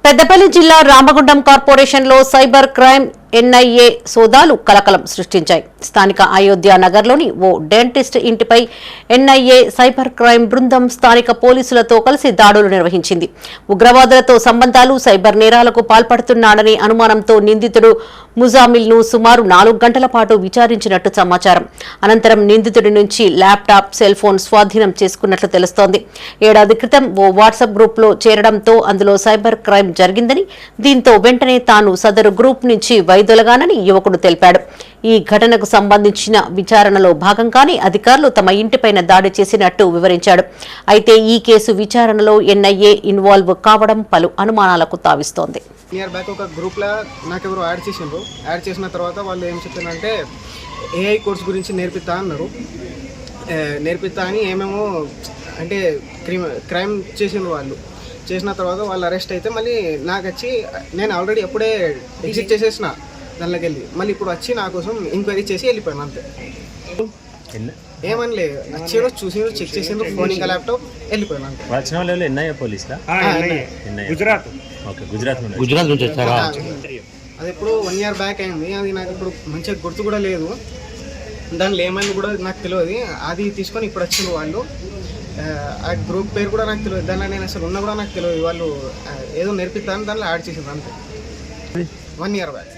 పెద్దపల్లి జిల్లా రామగుండం కార్పొరేషన్లో cyber crime NIA సోదాలు కలకలం సృష్టించాయి. స్థానిక అయోధ్య నగర్లోని ఓ డెంటిస్ట్ ఇంటిపై ఎన్ఐఏ సైబర్ క్రైమ్ బృందం స్థానిక పోలీసులతో కలిసి దాడులు నిర్వహించింది. ఉగ్రవాదులతో సంబంధాలు, సైబర్ నేరాలకు పాల్పడుతున్నాడనే అనుమానంతో నిందితుడు ముజామిల్ను సుమారు 4 గంటల పాటు విచారించినట్టు సమాచారం. అనంతరం నిందితుడి నుంచి ల్యాప్టాప్, సెల్ ఫోన్ స్వాధీనం చేసుకున్నట్లు తెలుస్తోంది. ఏడాది క్రితం ఓ వాట్సాప్ గ్రూప్లో చేరడంతో అందులో సైబర్ క్రైమ్ జరిగిందని, దీంతో వెంటనే తాను సదరు గ్రూప్ నుంచి వైదొలగానని యువకుడు తెలిపాడు. ఈ ఘటనకు సంబంధించిన విచారణలో భాగంగానే అధికారులు తమ ఇంటిపైన దాడి చేసినట్టు వివరించాడు. అయితే ఈ కేసు విచారణలో ఎన్ఐఏ ఇన్వాల్వ్ కావడం పలు అనుమానాలకు తావిస్తోంది. నియర్ బ్యాక్ ఒక గ్రూప్లో నాకు ఎవరు యాడ్ చేసిండ్రు. యాడ్ చేసిన తర్వాత వాళ్ళు ఏం చెప్తున్నారంటే ఏఐ కోర్స్ గురించి నేర్పిస్తా అన్నారు. నేర్పిస్తా అని ఏమేమో అంటే క్రైమ్ చేసిండ్రు. వాళ్ళు చేసిన తర్వాత వాళ్ళు అరెస్ట్ అయితే మళ్ళీ నాకు వచ్చి నేను ఆల్రెడీ ఎప్పుడే ఎగ్జిట్ చేసేసిన దానిలోకి వెళ్ళి మళ్ళీ ఇప్పుడు వచ్చి నా కోసం ఎంక్వైరీ చేసి వెళ్ళిపోయాను. అంతే, ఏమని లేదు. వచ్చి చూసి చెక్ చేసిండ్రు, ఫోన్ ఇంకా ల్యాప్టాప్, వెళ్ళిపోయాను అంతే. గుజరాత్ నుంచి వచ్చారా? అది ఇప్పుడు 1 year బ్యాక్ అయింది. అది నాకు ఇప్పుడు మంచిగా గుర్తు కూడా లేదు. దాంట్లో ఏమైంది కూడా నాకు తెలియదు. అది తీసుకొని ఇప్పుడు వచ్చిండ్రు వాళ్ళు. ఆ గ్రూప్ పేరు కూడా నాకు తెలియదు. దానిలో నేను అసలు ఉన్నా కూడా నాకు తెలియదు. వాళ్ళు ఏదో నేర్పిస్తాను దాంట్లో యాడ్ చేసిండ్రు అంతే. 1 year బ్యాక్.